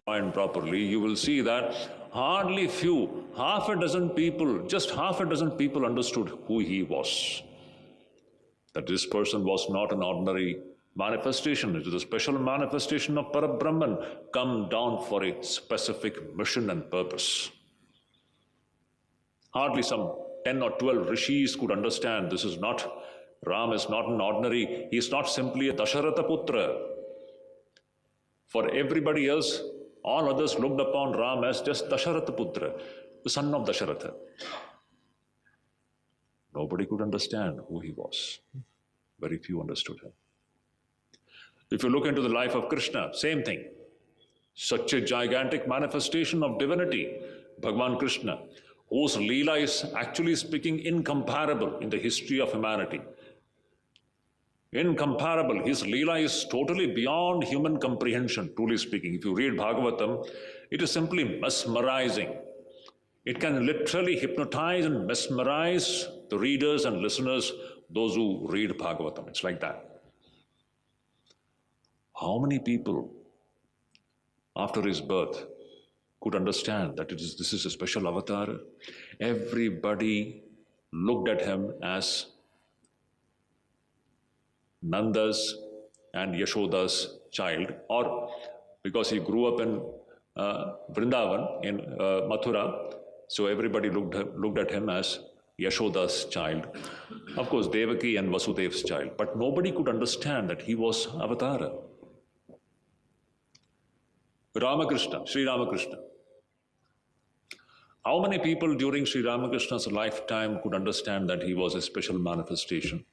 mind properly, you will see that hardly few, half a dozen people, just half a dozen people understood who he was. That this person was not an ordinary manifestation, it is a special manifestation of Parabrahman come down for a specific mission and purpose. Hardly some 10 or 12 rishis could understand this is not, Ram is not an ordinary, he is not simply a Dasharatha Putra. For everybody else, all others looked upon Ram as just Dasharatha Putra, the son of Dasharatha. Nobody could understand who he was. Very few understood him. If you look into the life of Krishna, same thing. Such a gigantic manifestation of divinity, Bhagavan Krishna, whose Leela is actually speaking incomparable in the history of humanity. Incomparable. His Leela is totally beyond human comprehension, truly speaking. If you read Bhagavatam, it is simply mesmerizing. It can literally hypnotize and mesmerize the readers and listeners, those who read Bhagavatam. It's like that. How many people, after his birth, could understand that this is a special avatar? Everybody looked at him as Nanda's and Yashoda's child, or because he grew up in Vrindavan, in Mathura, so everybody looked at him as Yashoda's child. Of course, Devaki and Vasudev's child, but nobody could understand that he was Avatara. Ramakrishna, Sri Ramakrishna. How many people during Sri Ramakrishna's lifetime could understand that he was a special manifestation?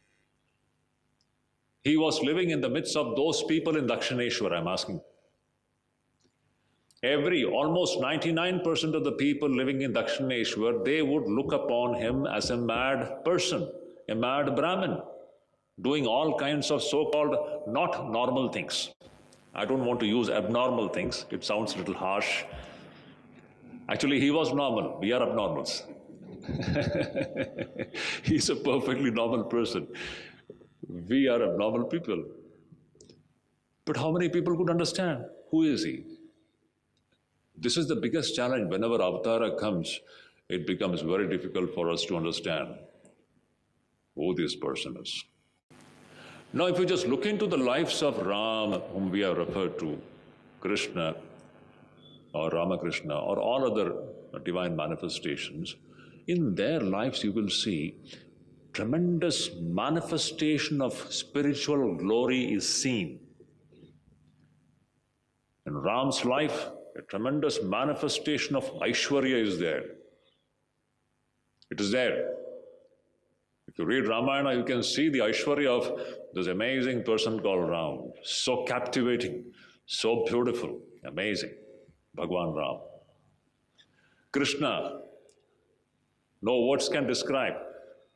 He was living in the midst of those people in Dakshineshwar, I'm asking. Almost 99% of the people living in Dakshineshwar, they would look upon him as a mad person, a mad Brahmin, doing all kinds of so-called not normal things. I don't want to use abnormal things, it sounds a little harsh. Actually, he was normal, we are abnormals. He's a perfectly normal person. We are abnormal people. But how many people could understand? Who is he? This is the biggest challenge. Whenever Avatara comes, it becomes very difficult for us to understand who this person is. Now, if you just look into the lives of Ram, whom we have referred to, Krishna or Ramakrishna or all other divine manifestations, in their lives you will see tremendous manifestation of spiritual glory is seen. In Ram's life, a tremendous manifestation of Aishwarya is there. It is there. If you read Ramayana, you can see the Aishwarya of this amazing person called Ram. So captivating, so beautiful, amazing. Bhagwan Ram. Krishna, no words can describe.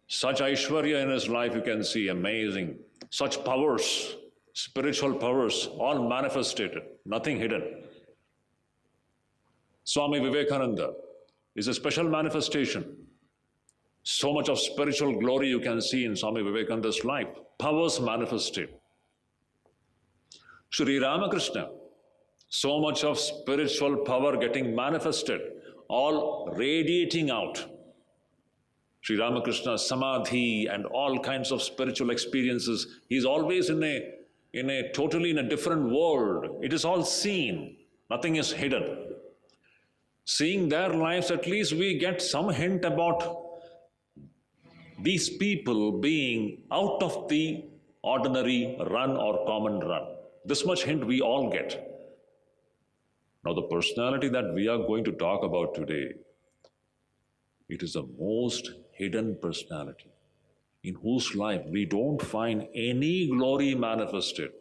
Such Aishwarya in his life you can see, amazing. Such powers, spiritual powers, all manifested, nothing hidden. Swami Vivekananda is a special manifestation. So much of spiritual glory you can see in Swami Vivekananda's life. Powers manifested. Sri Ramakrishna, so much of spiritual power getting manifested, all radiating out. Sri Ramakrishna, Samadhi and all kinds of spiritual experiences. He's always in a totally in a different world. It is all seen. Nothing is hidden. Seeing their lives, at least we get some hint about these people being out of the ordinary run or common run. This much hint we all get. Now the personality that we are going to talk about today, it is the most hidden personality in whose life we don't find any glory manifested.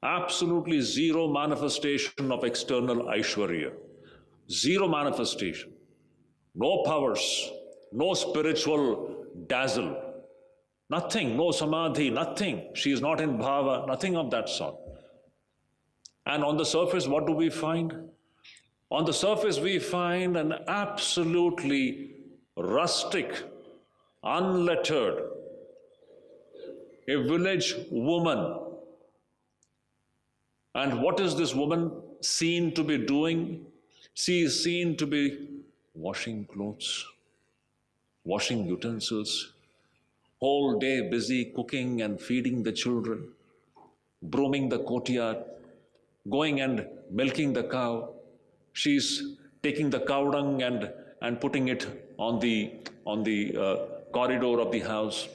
Absolutely zero manifestation of external Aishwarya. Zero manifestation. No powers, no spiritual dazzle. Nothing, no samadhi, nothing. She is not in bhava, nothing of that sort. And on the surface, what do we find? On the surface, we find an absolutely rustic, unlettered, a village woman. And what is this woman? seen to be doing? She is seen to be washing clothes, washing utensils, whole day busy cooking and feeding the children, brooming the courtyard, going and milking the cow. She's taking the cow dung and putting it on the corridor of the house.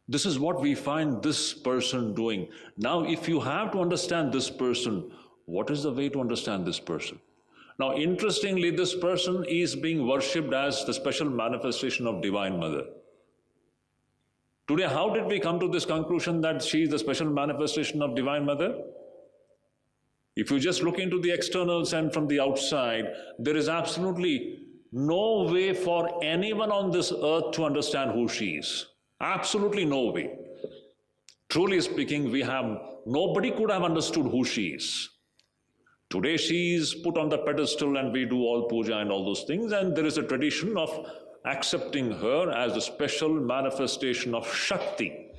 This is what we find this person doing. Now, if you have to understand this person, what is the way to understand this person? Now, interestingly, this person is being worshipped as the special manifestation of Divine Mother. Today, how did we come to this conclusion that she is the special manifestation of Divine Mother? If you just look into the externals and from the outside, there is absolutely no way for anyone on this earth to understand who she is. Absolutely no way. Truly speaking, nobody could have understood who she is. Today she is put on the pedestal and we do all puja and all those things, and there is a tradition of accepting her as a special manifestation of Shakti.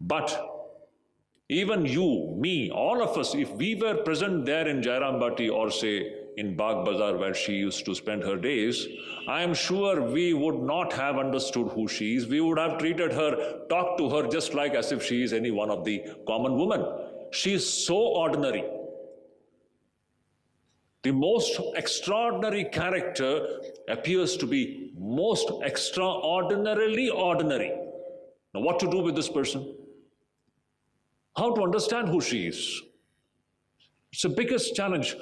But even you, me, all of us, if we were present there in Jairambati or say in Bagh Bazaar where she used to spend her days, I am sure we would not have understood who she is. We would have treated her, talked to her just like as if she is any one of the common women. She is so ordinary. The most extraordinary character appears to be most extraordinarily ordinary. Now, what to do with this person? How to understand who she is? It's the biggest challenge.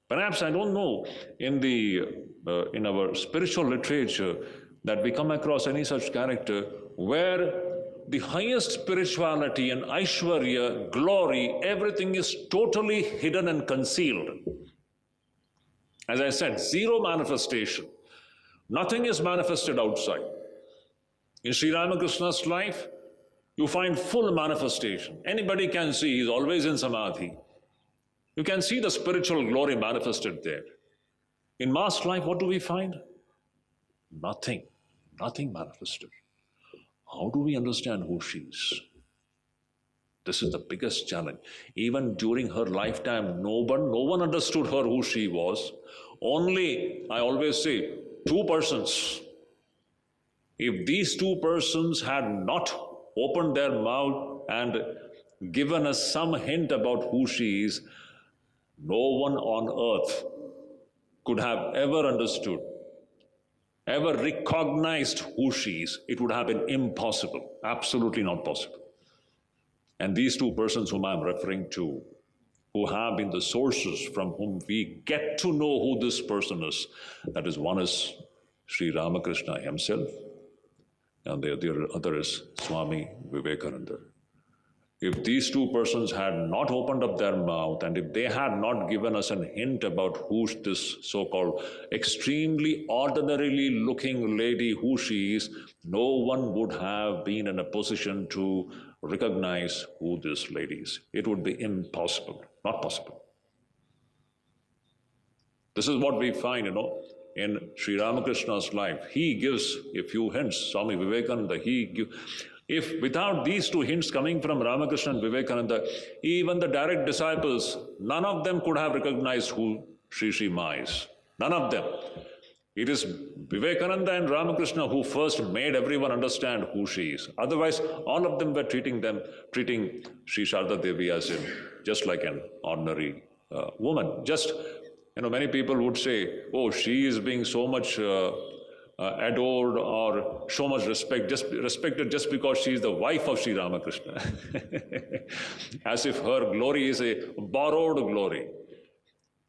Perhaps, I don't know, in our spiritual literature that we come across any such character where the highest spirituality and Aishwarya, glory, everything is totally hidden and concealed. As I said, zero manifestation. Nothing is manifested outside. In Sri Ramakrishna's life, you find full manifestation. Anybody can see, he's always in samadhi. You can see the spiritual glory manifested there. In mass life, what do we find? Nothing manifested. How do we understand who she is? This is the biggest challenge. Even during her lifetime, no one understood her who she was. Only, I always say, two persons. If these two persons had not opened their mouth and given us some hint about who she is, no one on earth could have ever understood, ever recognized who she is. It would have been impossible, absolutely not possible. And these two persons whom I'm referring to, who have been the sources from whom we get to know who this person is, that is, one is Sri Ramakrishna himself, and the other is Swami Vivekananda. If these two persons had not opened up their mouth and if they had not given us a hint about who this so-called extremely ordinarily looking lady, who she is, no one would have been in a position to recognize who this lady is. It would be impossible, not possible. This is what we find, in Sri Ramakrishna's life. He gives a few hints. Swami Vivekananda, if without these two hints coming from Ramakrishna and Vivekananda, even the direct disciples, none of them could have recognized who Sri Ma is. None of them. It is Vivekananda and Ramakrishna who first made everyone understand who she is. Otherwise, all of them were treating Sri Sarada Devi as just like an ordinary woman. Many people would say, oh, she is being so much adored or so much respected just because she is the wife of Sri Ramakrishna. As if her glory is a borrowed glory.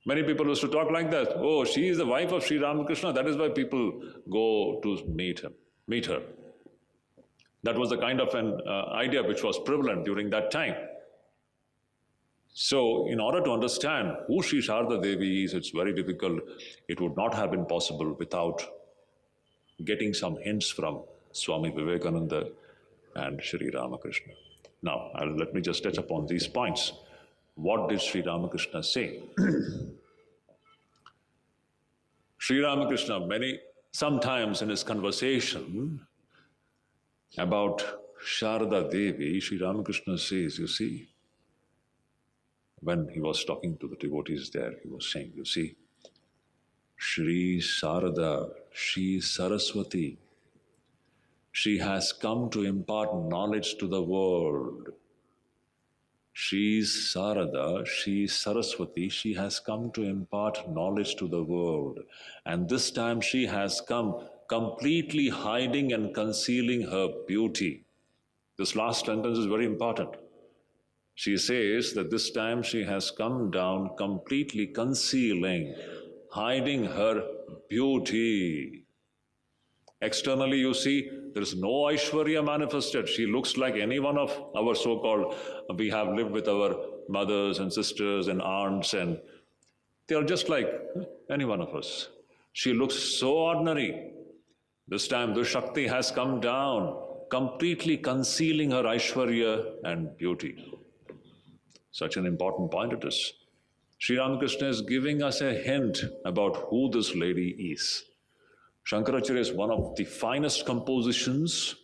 Many people used to talk like that. Oh, she is the wife of Sri Ramakrishna, that is why people go to meet her. That was the kind of an idea which was prevalent during that time. So, in order to understand who Sri Sarada Devi is, it's very difficult. It would not have been possible without getting some hints from Swami Vivekananda and Sri Ramakrishna. Now, let me just touch upon these points. What did Sri Ramakrishna say? Sri Ramakrishna, sometimes in his conversation about Sarada Devi, Sri Ramakrishna says, you see, when he was talking to the devotees there, he was saying, you see, Shri Sarada, she is Saraswati. She has come to impart knowledge to the world. She is Sarada, she is Saraswati, she has come to impart knowledge to the world. And this time she has come completely hiding and concealing her beauty. This last sentence is very important. She says that this time she has come down completely concealing, hiding her beauty. Externally, you see, there is no Aishwarya manifested. She looks like any one of our so-called, we have lived with our mothers and sisters and aunts, and they are just like any one of us. She looks so ordinary. This time, the Shakti has come down, completely concealing her Aishwarya and beauty. Such an important point it is. Sri Ramakrishna is giving us a hint about who this lady is. Shankaracharya is one of the finest compositions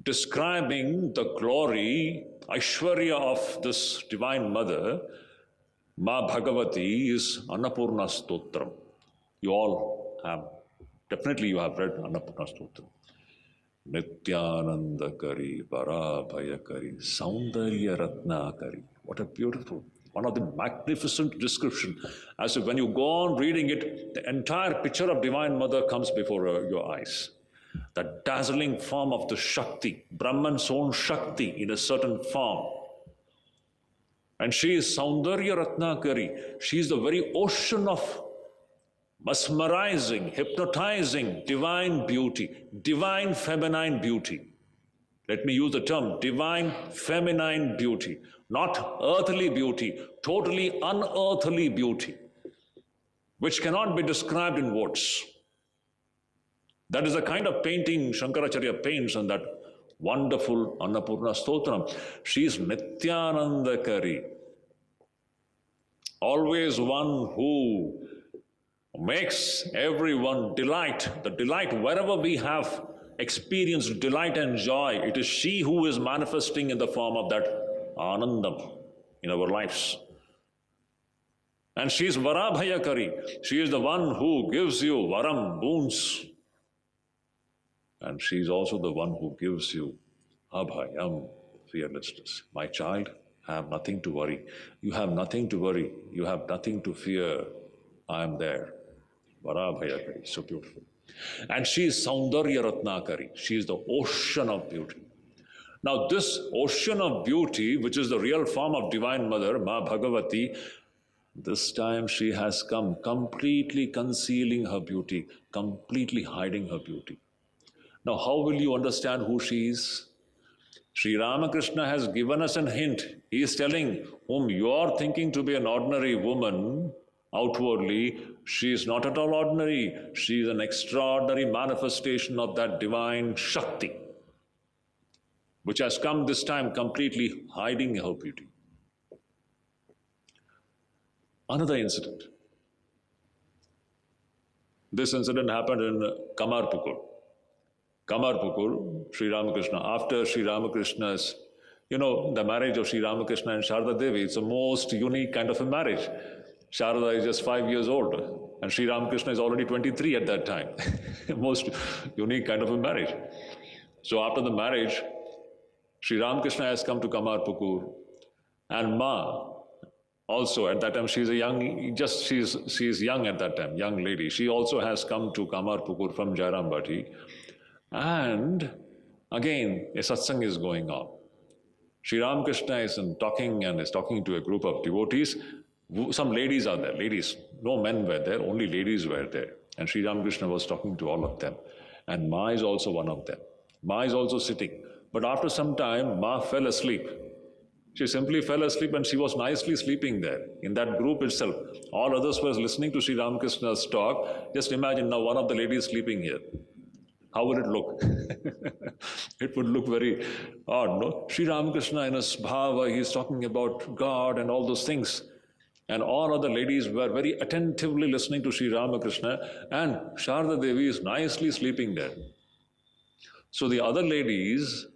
describing the glory, Aishwarya of this Divine Mother. Ma Bhagavati is Annapurna Stotram. You all have, definitely you have read Annapurna Stotram. Nityanandakari, Varabhayakari, Saundarya Ratnakari. What a beautiful, one of the magnificent description. As if when you go on reading it, the entire picture of Divine Mother comes before your eyes. That dazzling form of the Shakti, Brahman's own Shakti in a certain form. And she is Saundarya Ratnakari. She is the very ocean of mesmerizing, hypnotizing, divine beauty, divine feminine beauty. Let me use the term divine feminine beauty, not earthly beauty, totally unearthly beauty, which cannot be described in words. That is the kind of painting Shankaracharya paints on that wonderful Annapurna Stotram. She is Nityanandakari, always one who makes everyone delight, the delight wherever we have experienced delight and joy, it is she who is manifesting in the form of that Anandam in our lives. And she is Varabhayakari. She is the one who gives you Varam, boons. And she is also the one who gives you Abhayam, fearlessness. My child, have nothing to worry. You have nothing to worry. You have nothing to fear. I am there. Varabhayakari, so beautiful. And she is Saundarya Ratnakari. She is the ocean of beauty. Now this ocean of beauty, which is the real form of Divine Mother, Ma Bhagavati, this time she has come completely concealing her beauty, completely hiding her beauty. Now how will you understand who she is? Sri Ramakrishna has given us a hint. He is telling whom you are thinking to be an ordinary woman, outwardly, she is not at all ordinary. She is an extraordinary manifestation of that divine Shakti, which has come this time completely hiding her beauty. Another incident. This incident happened in Kamarpukur. Kamarpukur, Sri Ramakrishna, after Sri Ramakrishna's, the marriage of Sri Ramakrishna and Sarada Devi, it's a most unique kind of a marriage. Sarada is just 5 years old, and Sri Ramakrishna is already 23 at that time. Most unique kind of a marriage. So after the marriage, Sri Ramakrishna has come to Kamarpukur, and Ma also at that time, she's young at that time, young lady. She also has come to Kamarpukur from Jairambati, and again a satsang is going on. Sri Ramakrishna is talking to a group of devotees. Some ladies are there, ladies. No men were there, only ladies were there. And Sri Ramakrishna was talking to all of them. And Ma is also one of them. Ma is also sitting. But after some time, Ma fell asleep. She simply fell asleep and she was nicely sleeping there in that group itself. All others were listening to Sri Ramakrishna's talk. Just imagine now one of the ladies sleeping here. How would it look? It would look very odd, no? Sri Ramakrishna in his bhava, he is talking about God and all those things. And all other ladies were very attentively listening to Sri Ramakrishna, and Sarada Devi is nicely sleeping there. So the other ladies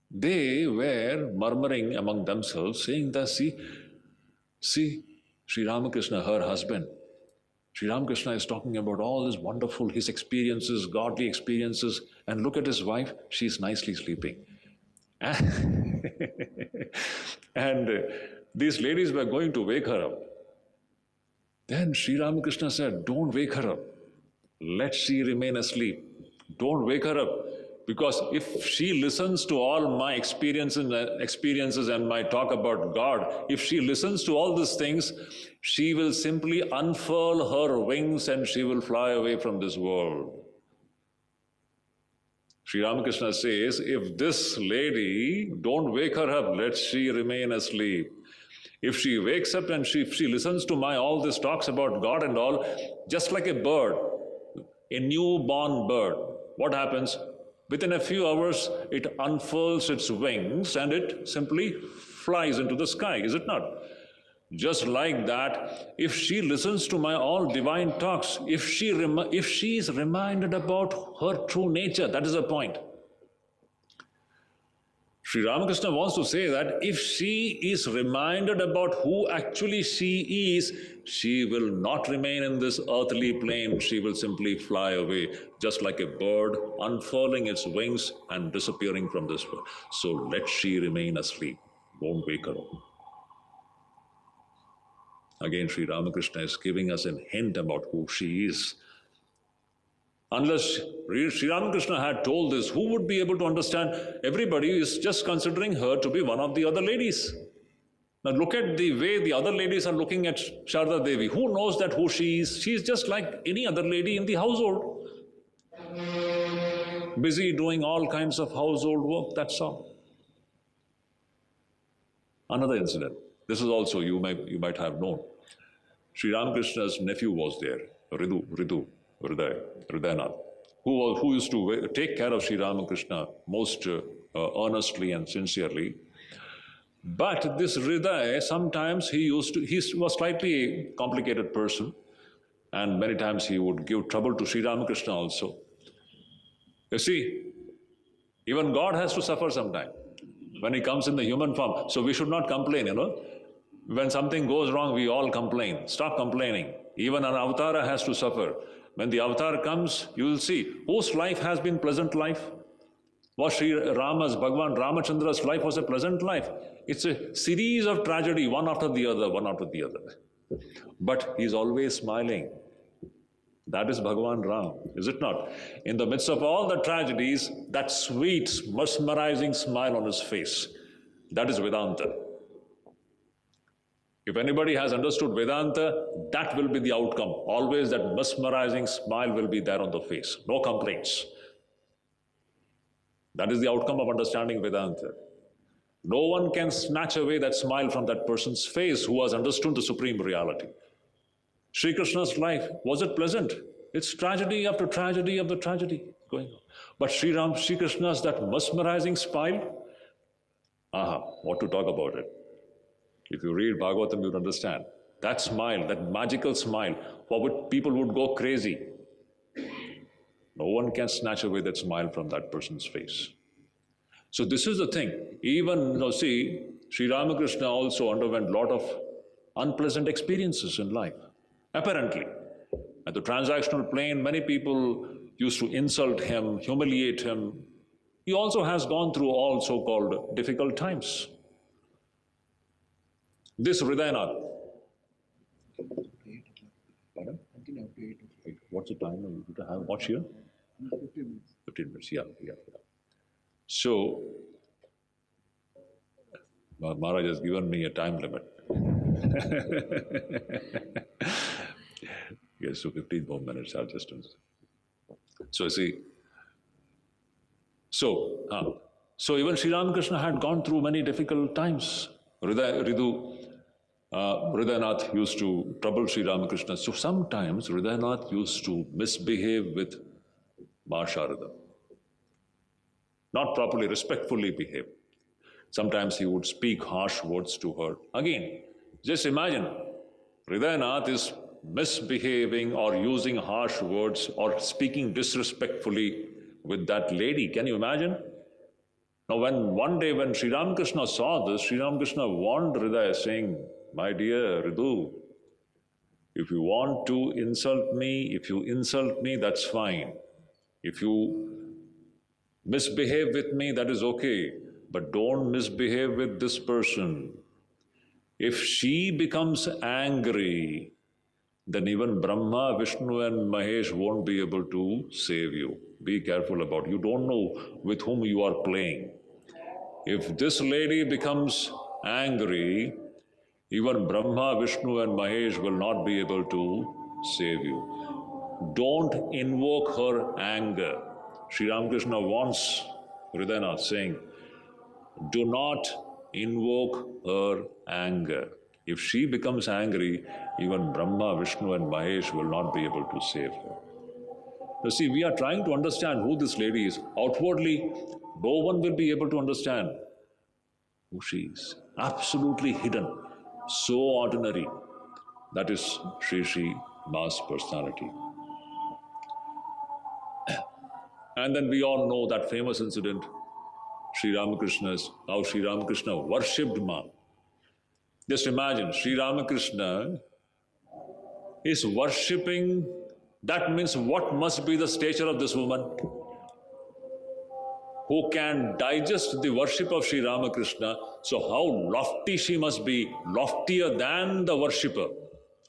They were murmuring among themselves, saying that, see, Sri Ramakrishna, her husband, Sri Ramakrishna is talking about all this wonderful, his experiences, godly experiences, and look at his wife, she's nicely sleeping. And these ladies were going to wake her up. Then Sri Ramakrishna said, don't wake her up. Let she remain asleep. Don't wake her up. Because if she listens to all my experiences and my talk about God, if she listens to all these things, she will simply unfurl her wings and she will fly away from this world. Sri Ramakrishna says, if this lady, don't wake her up, let she remain asleep. If she wakes up and if she listens to my all these talks about God and all, just like a bird, a newborn bird, what happens? Within a few hours, it unfurls its wings and it simply flies into the sky, is it not? Just like that, if she listens to my all divine talks, if she is reminded about her true nature, that is the point. Sri Ramakrishna wants to say that if she is reminded about who actually she is, she will not remain in this earthly plane. She will simply fly away, just like a bird unfurling its wings and disappearing from this world. So let she remain asleep. Don't wake her up. Again, Sri Ramakrishna is giving us a hint about who she is. Unless Sri Ramakrishna had told this, who would be able to understand? Everybody is just considering her to be one of the other ladies. Now look at the way the other ladies are looking at Sarada Devi. Who knows that who she is? She is just like any other lady in the household. Busy doing all kinds of household work, that's all. Another incident. This is also, you might have known. Sri Ramakrishna's nephew was there, Hridayanath, who used to take care of Sri Ramakrishna most earnestly and sincerely. But this Hriday, sometimes he was slightly a complicated person, and many times he would give trouble to Sri Ramakrishna also. You see, even God has to suffer sometime when he comes in the human form. So we should not complain, When something goes wrong, we all complain. Stop complaining. Even an avatara has to suffer. When the avatar comes, you will see whose life has been pleasant life. Was Sri Rama's, Bhagavan Ramachandra's life was a pleasant life. It's a series of tragedy, one after the other, one after the other. But he's always smiling. That is Bhagavan Ram, is it not? In the midst of all the tragedies, that sweet, mesmerizing smile on his face, that is Vedanta. If anybody has understood Vedanta, that will be the outcome. Always that mesmerizing smile will be there on the face. No complaints. That is the outcome of understanding Vedanta. No one can snatch away that smile from that person's face who has understood the supreme reality. Sri Krishna's life, was it pleasant? It's tragedy after tragedy after tragedy going on. But Sri Krishna's that mesmerizing smile, what to talk about it? If you read Bhagavatam, you'll understand. That smile, that magical smile, people would go crazy. No one can snatch away that smile from that person's face. So this is the thing. Even, Sri Ramakrishna also underwent a lot of unpleasant experiences in life. Apparently. At the transactional plane, many people used to insult him, humiliate him. He also has gone through all so-called difficult times. This Hridayanath. Pardon? What's the time you have? Watch here? 15 minutes. 15 minutes, yeah. So, Maharaj has given me a time limit. Yes, so 15 more minutes, I'll just do. So even Sri Ramakrishna had gone through many difficult times. Hridayanath used to trouble Sri Ramakrishna. So sometimes Hridayanath used to misbehave with Ma Sharada. Not properly, respectfully behave. Sometimes he would speak harsh words to her. Again, just imagine, Hridayanath is misbehaving or using harsh words or speaking disrespectfully with that lady. Can you imagine? Now, one day when Sri Ramakrishna saw this, Sri Ramakrishna warned Hridaya, saying, "My dear Ridu, if you want to insult me, that's fine. If you misbehave with me, that is okay. But don't misbehave with this person. If she becomes angry, then even Brahma, Vishnu and Mahesh won't be able to save you. Be careful about it. You don't know with whom you are playing. If this lady becomes angry, even Brahma, Vishnu and Mahesh will not be able to save you. Don't invoke her anger." Sri Ramakrishna warns Hridaya, saying, do not invoke her anger. If she becomes angry, even Brahma, Vishnu and Mahesh will not be able to save her. You see, we are trying to understand who this lady is. Outwardly, no one will be able to understand who she is. Absolutely hidden, so ordinary. That is Sri Ma's personality. And then we all know that famous incident, how Sri Ramakrishna worshipped Ma. Just imagine, Sri Ramakrishna is worshipping. That means what must be the stature of this woman who can digest the worship of Sri Ramakrishna? So how lofty she must be, loftier than the worshipper.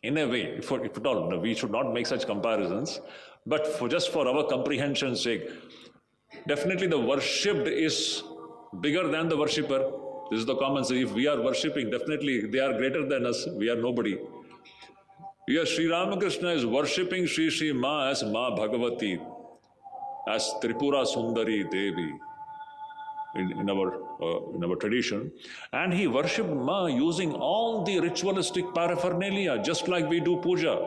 In a way, if at all, we should not make such comparisons, but just for our comprehension's sake, definitely the worshipped is bigger than the worshipper. This is the common say. If we are worshipping, definitely they are greater than us. We are nobody. Here Sri Ramakrishna is worshipping Sri Ma as Ma Bhagavati, as Tripura Sundari Devi in our tradition. And he worshipped Ma using all the ritualistic paraphernalia, just like we do puja.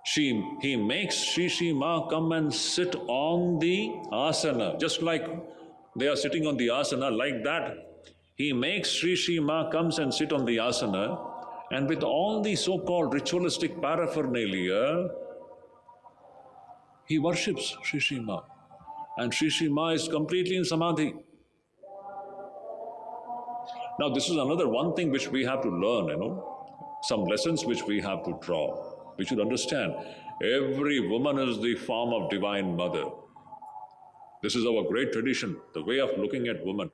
He makes Sri Ma come and sit on the asana, just like they are sitting on the asana, like that. He makes Sri Ma comes and sit on the asana, and with all the so-called ritualistic paraphernalia, he worships Sri Ma. And Sri Ma is completely in samadhi. Now, this is another one thing which we have to learn, some lessons which we have to draw. We should understand, every woman is the form of Divine Mother. This is our great tradition, the way of looking at woman.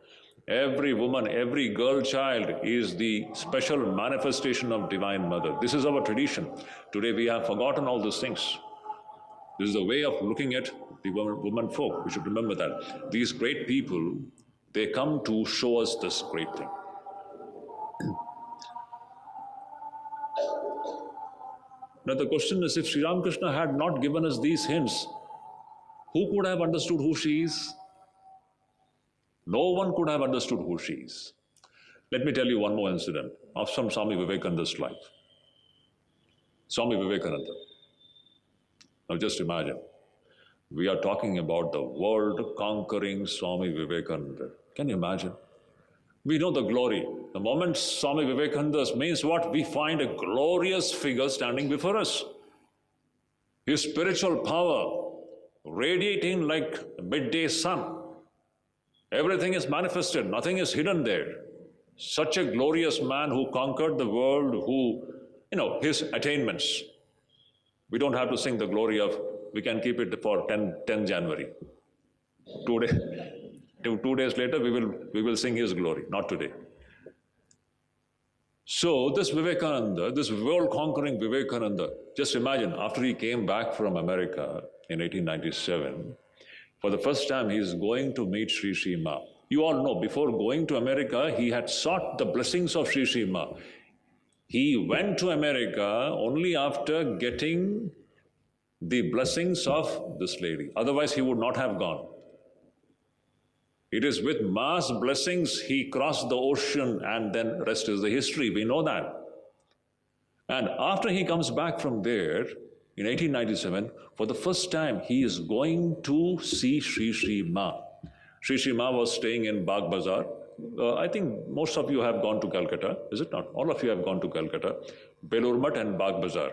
Every woman, every girl child is the special manifestation of Divine Mother. This is our tradition. Today we have forgotten all these things. This is the way of looking at the woman folk. We should remember that. These great people, they come to show us this great thing. Now the question is, if Sri Ramakrishna had not given us these hints, who could have understood who she is? No one could have understood who she is. Let me tell you one more incident of some Swami Vivekananda's life. Swami Vivekananda. Now just imagine, we are talking about the world-conquering Swami Vivekananda. Can you imagine? We know the glory. The moment Swami Vivekananda means what? We find a glorious figure standing before us. His spiritual power radiating like a midday sun. Everything is manifested, nothing is hidden there. Such a glorious man who conquered the world, who, his attainments. We don't have to sing the glory of, we can keep it for 10 January. 2 days later, we will sing his glory, not today. So this Vivekananda, this world-conquering Vivekananda, just imagine, after he came back from America in 1897, for the first time he is going to meet Sri Ma. You all know, before going to America, he had sought the blessings of Sri Ma. He went to America only after getting the blessings of this lady. Otherwise, he would not have gone. It is with Ma's blessings he crossed the ocean, and then rest is the history. We know that. And after he comes back from there, in 1897, for the first time, he is going to see Sri Ma. Sri Ma was staying in Bagh Bazaar. I think most of you have gone to Calcutta, is it not? All of you have gone to Calcutta, Belur Math and Bagh Bazaar.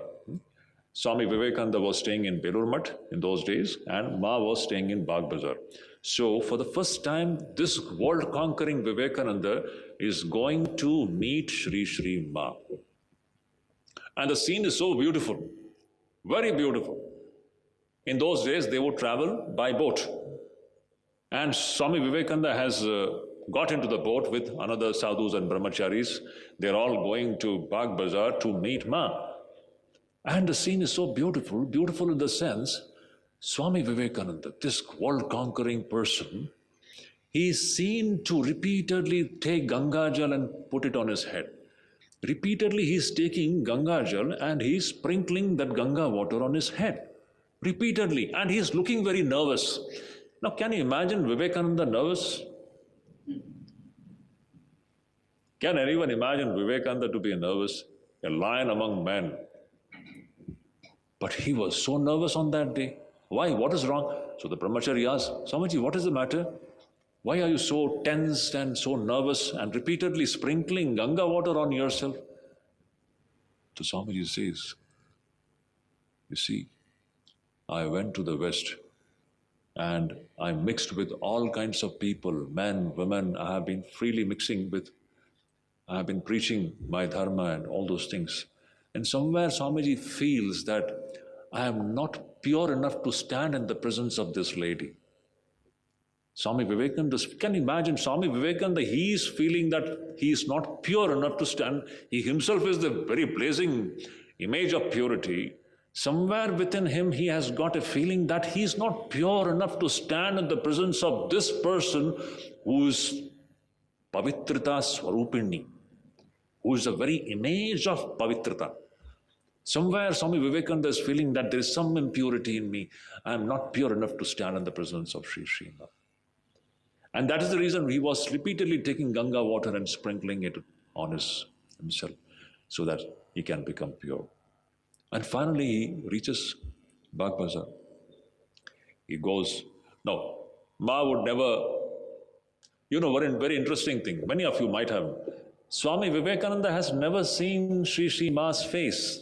Swami Vivekananda was staying in Belur Math in those days, and Ma was staying in Bagh Bazar. So, for the first time, this world conquering Vivekananda is going to meet Sri Sri Ma. And the scene is so beautiful, very beautiful. In those days, they would travel by boat. And Swami Vivekananda has got into the boat with another sadhus and brahmacharis. They're all going to Bagh Bazar to meet Ma. And the scene is so beautiful, beautiful in the sense, Swami Vivekananda, this world-conquering person, he is seen to repeatedly take Ganga Jal and put it on his head. Repeatedly he is taking Ganga Jal and he is sprinkling that Ganga water on his head. Repeatedly. And he is looking very nervous. Now can you imagine Vivekananda nervous? Can anyone imagine Vivekananda to be nervous? A lion among men. But he was so nervous on that day. Why? What is wrong? So the brahmachari asked, Swamiji, what is the matter? Why are you so tensed and so nervous and repeatedly sprinkling Ganga water on yourself? So Swamiji says, you see, I went to the West and I mixed with all kinds of people, men, women. I have been freely mixing with, I have been preaching my dharma and all those things. And somewhere Swamiji feels that I am not pure enough to stand in the presence of this lady. Swami Vivekananda, can you imagine Swami Vivekananda, he is feeling that he is not pure enough to stand. He himself is the very blazing image of purity. Somewhere within him, he has got a feeling that he is not pure enough to stand in the presence of this person who is Pavitrita Swarupini, who is the very image of Pavitrita. Somewhere Swami Vivekananda is feeling that there is some impurity in me. I am not pure enough to stand in the presence of Sri Sri Ma. And that is the reason he was repeatedly taking Ganga water and sprinkling it on himself so that he can become pure. And finally he reaches Bagh Bazar. He goes, no, Ma would never, very interesting thing. Many of you might have. Swami Vivekananda has never seen Sri Sri Ma's face.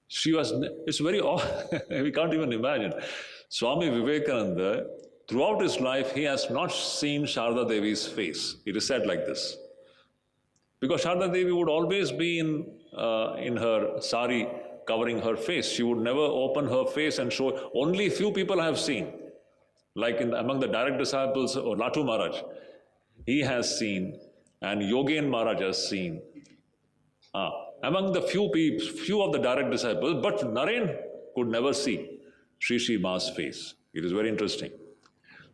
It's very odd, we can't even imagine. Swami Vivekananda, throughout his life, he has not seen Sarada Devi's face. It is said like this. Because Sarada Devi would always be in her sari covering her face. She would never open her face and show. Only few people have seen. Like among the direct disciples, or Latu Maharaj, he has seen, and Yogen Maharaj has seen. Among the few of the direct disciples, but Naren could never see Sri Sri Ma's face. It is very interesting.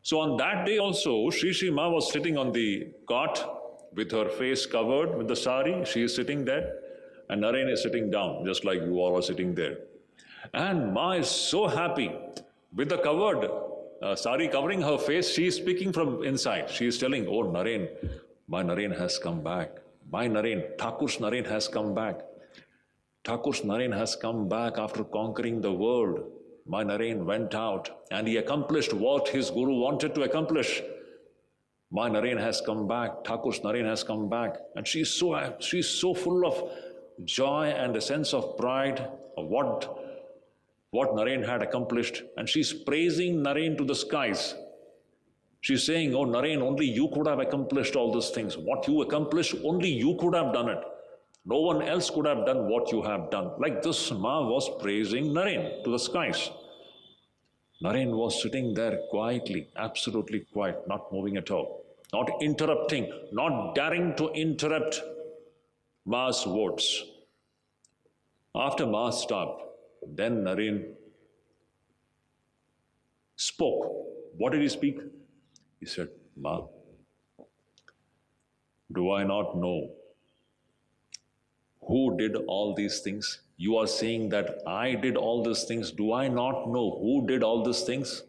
So on that day also, Sri Sri Ma was sitting on the cot with her face covered with the sari. She is sitting there, and Naren is sitting down, just like you all are sitting there. And Ma is so happy with the covered sari covering her face. She is speaking from inside. She is telling, oh Naren, my Naren has come back. My Naren, Thakur's Naren has come back. Thakur's Naren has come back after conquering the world. My Naren went out and he accomplished what his Guru wanted to accomplish. My Naren has come back. Thakur's Naren has come back. And she's so full of joy and a sense of pride of what Naren had accomplished. And she's praising Naren to the skies. She's saying, oh Naren, only you could have accomplished all these things. What you accomplished, only you could have done it. No one else could have done what you have done. Like this, Ma was praising Naren to the skies. Naren was sitting there quietly, absolutely quiet, not moving at all, not interrupting, not daring to interrupt Ma's words. After Ma stopped, then Naren spoke. What did he speak? He said, Ma, do I not know who did all these things? You are saying that I did all these things. Do I not know who did all these things?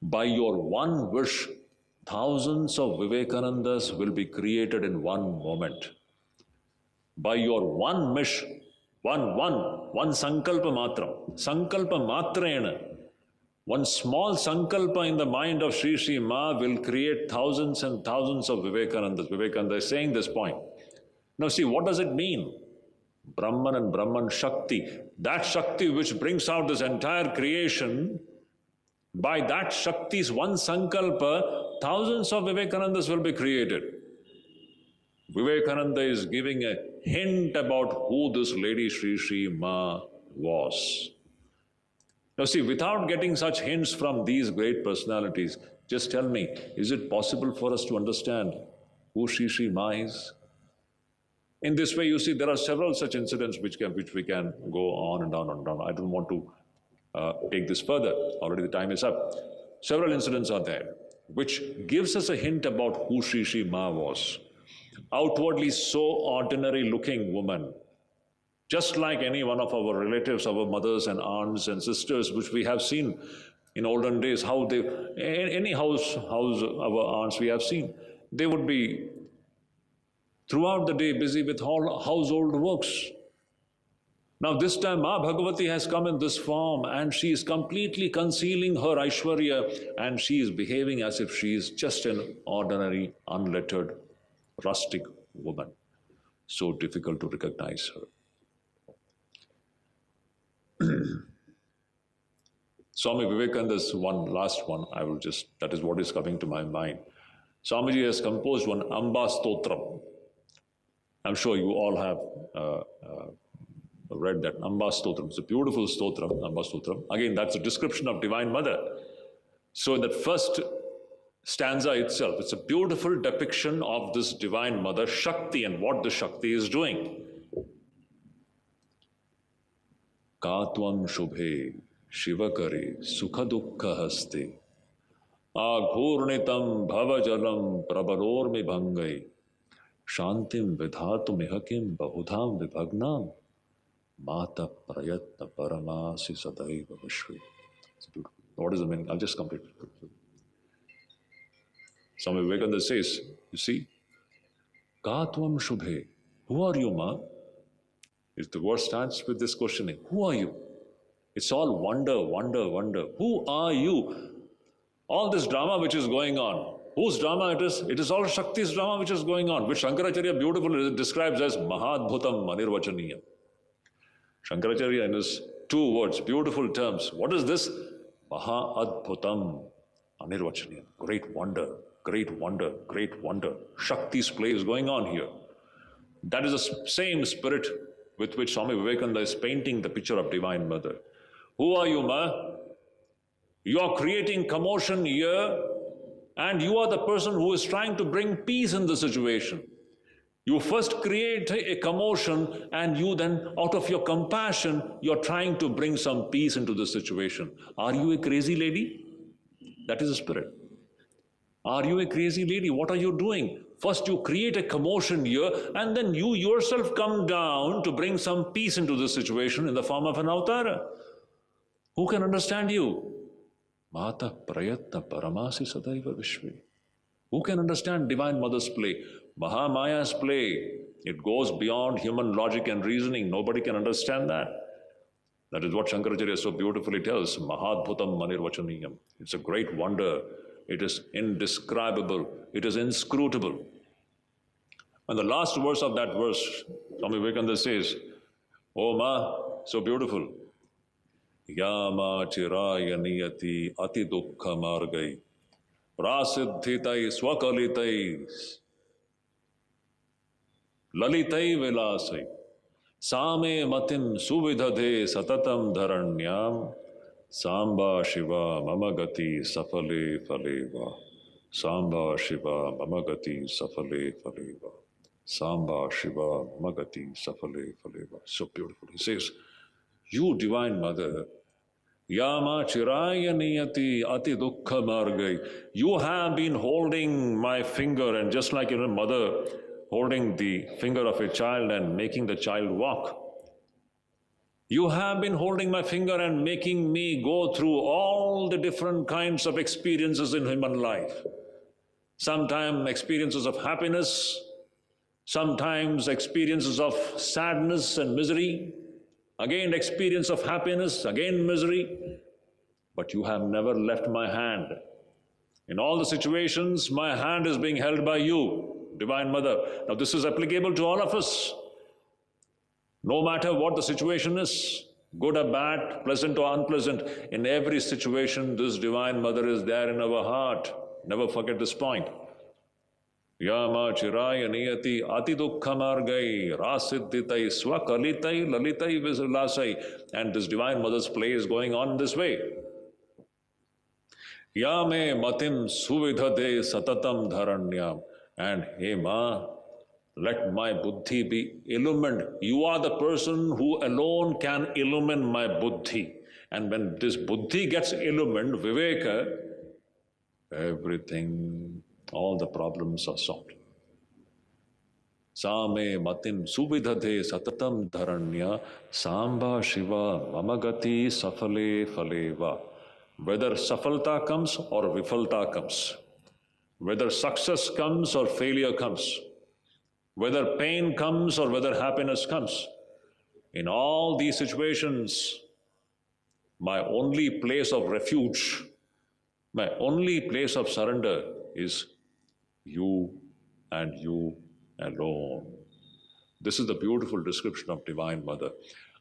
By your one wish, thousands of Vivekanandas will be created in one moment. By your one wish, one sankalpa matram, sankalpa matrena, one small sankalpa in the mind of Sri Sri Ma will create thousands and thousands of Vivekanandas. Vivekananda is saying this point. Now see, what does it mean? Brahman and Brahman Shakti. That Shakti which brings out this entire creation, by that Shakti's one Sankalpa, thousands of Vivekanandas will be created. Vivekananda is giving a hint about who this Lady Sri Sri Ma was. Now see, without getting such hints from these great personalities, just tell me, is it possible for us to understand who Sri Sri Ma is? In this way, you see, there are several such incidents which we can go on and on and on. I don't want to take this further. Already the time is up. Several incidents are there, which gives us a hint about who Sri Sri Ma was. Outwardly so ordinary looking woman, just like any one of our relatives, our mothers and aunts and sisters, which we have seen in olden days, how they, any house our aunts we have seen, they would be throughout the day busy with all household works. Now this time Ma Bhagavati has come in this form and she is completely concealing her Aishwarya and she is behaving as if she is just an ordinary, unlettered, rustic woman. So difficult to recognize her. Swami Vivekananda's last one, that is what is coming to my mind. Swamiji has composed one Amba Stotram. I'm sure you all have read that Amba Stotram. It's a beautiful stotram, Amba Stotram. Again, that's a description of Divine Mother. So in that first stanza itself, it's a beautiful depiction of this Divine Mother Shakti and what the Shakti is doing. Katvam Shubhe Shivakare Sukhadukha Haste Aghurnitam Bhavajalam Prabalormi Bhangai Shantim Vidhatum Ihakim Bahudham Vibhagnam Mata Prayatna Paramasi Sadaiva Vishwe. What is the meaning? I'll just complete it. Swami Vivekananda says, you see, Katvam Shubhe. Who are you, Ma? If the verse starts with this questioning, who are you? It's all wonder, wonder, wonder. Who are you? All this drama which is going on, whose drama it is? It is all Shakti's drama which is going on, which Shankaracharya beautifully describes as Mahadbhutam Manirvachaniyam. Shankaracharya in his 2 words, beautiful terms. What is this? Mahadbhutam Manirvachaniyam. Great wonder, great wonder, great wonder. Shakti's play is going on here. That is the same spirit with which Swami Vivekananda is painting the picture of Divine Mother. Who are you, Ma? You are creating commotion here, and you are the person who is trying to bring peace in the situation. You first create a commotion, and you then, out of your compassion, you're trying to bring some peace into the situation. Are you a crazy lady? That is the spirit. Are you a crazy lady? What are you doing? First you create a commotion here, and then you yourself come down to bring some peace into the situation in the form of an avatara. Who can understand you? Mata Prayatna Paramasi Sadaiva Vishwe. Who can understand Divine Mother's play? Mahamaya's play. It goes beyond human logic and reasoning. Nobody can understand that. That is what Shankaracharya so beautifully tells. Mahadbhutam Manirvachaniyam. It's a great wonder. It is indescribable. It is inscrutable. And the last verse of that verse, Swami Vivekananda says, Oh Ma, so beautiful. Yama chiraya niyati ati dukkha margai prasiddhitai swakalitai lalitai vilasai same matim suvidhade satatam dharanyam Samba Shiva Mamagati Safale Faleva. Samba Shiva Mamagati Safale Faleva. Samba Shiva Mamagati Safale Faleva. So beautiful. He says, you Divine Mother, Yama Chiraya Niyati Ati Dukkha Margai. You have been holding my finger, and just like a mother holding the finger of a child and making the child walk. You have been holding my finger and making me go through all the different kinds of experiences in human life. Sometimes experiences of happiness, sometimes experiences of sadness and misery, again experience of happiness, again misery. But you have never left my hand. In all the situations, my hand is being held by you, Divine Mother. Now this is applicable to all of us. No matter what the situation is, good or bad, pleasant or unpleasant, in every situation, this Divine Mother is there in our heart. Never forget this point. Yama chiraya niyati ati dukkhamargai rasiddhitai swakalitai lalitai visalasai. And this Divine Mother's play is going on this way. Yame matim suvidhade satatam dharanyam. And hey ma, let my buddhi be illumined. You are the person who alone can illumine my buddhi. And when this buddhi gets illumined, Viveka, everything, all the problems are solved. Same matim suvidhade satatam dharanya samba shiva mamagati safale faleva. Whether safalta comes or vifalta comes, whether success comes or failure comes, whether pain comes or whether happiness comes, in all these situations, my only place of refuge, my only place of surrender is you and you alone. This is the beautiful description of Divine Mother.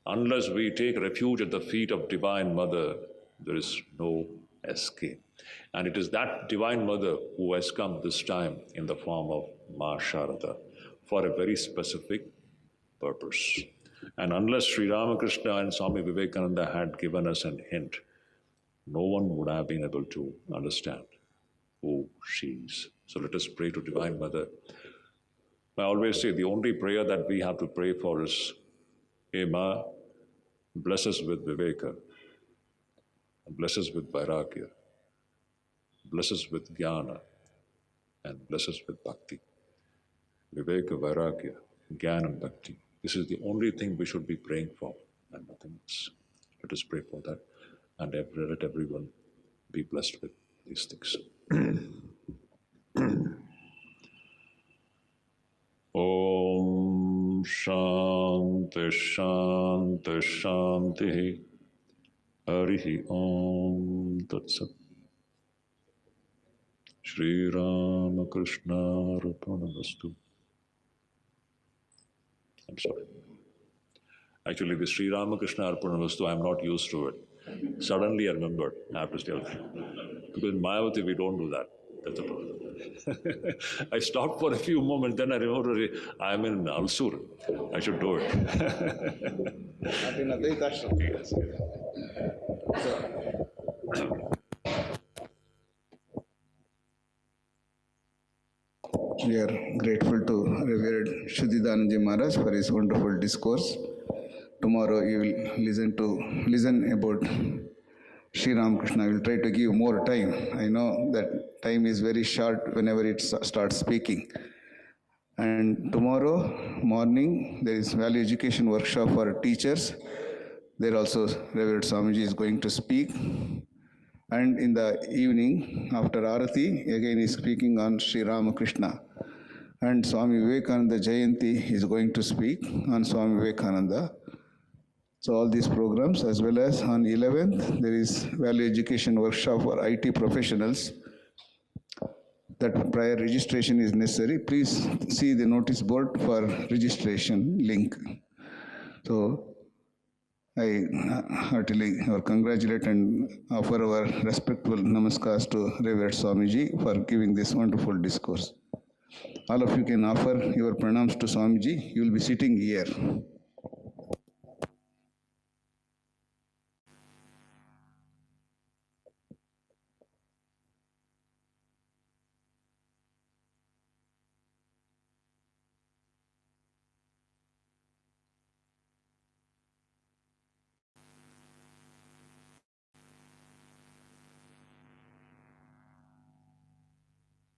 Unless we take refuge at the feet of Divine Mother, there is no escape. And it is that Divine Mother who has come this time in the form of Ma Sharada for a very specific purpose. And unless Sri Ramakrishna and Swami Vivekananda had given us an hint, no one would have been able to understand who she is. So let us pray to Divine Mother. I always say the only prayer that we have to pray for is, Hey Ma, bless us with Viveka, bless us with Vairagya, bless us with Jnana, and bless us with Bhakti. Viveka, Vairagya, Jnana and Bhakti. This is the only thing we should be praying for, and nothing else. Let us pray for that, and let everyone be blessed with these things. Om Shanti Shanti Shanti Harihi Om Tat Sat. Shri Ramakrishna Arpanamastu. I'm sorry. Actually, the Sri Ramakrishna Arpanamastu, I'm not used to it. Suddenly I remembered, I have to tell you. Because in Mayavati, we don't do that. That's the problem. I stopped for a few moments, then I remembered I'm in Alsur. I should do it. We are grateful to Revered Shuddhidananda Maharaj for his wonderful discourse. Tomorrow you will listen about Sri Ramakrishna. I will try to give more time. I know that time is very short whenever it starts speaking. And tomorrow morning there is value education workshop for teachers. There also Revered Swamiji is going to speak. And in the evening, after Arati, again is speaking on Sri Ramakrishna. And Swami Vivekananda Jayanti is going to speak on Swami Vivekananda. So all these programs, as well as on 11th, there is value education workshop for IT professionals. That prior registration is necessary. Please see the notice board for registration link. So I heartily congratulate and offer our respectful namaskars to Revered Swamiji for giving this wonderful discourse. All of you can offer your pranams to Swamiji. You will be sitting here.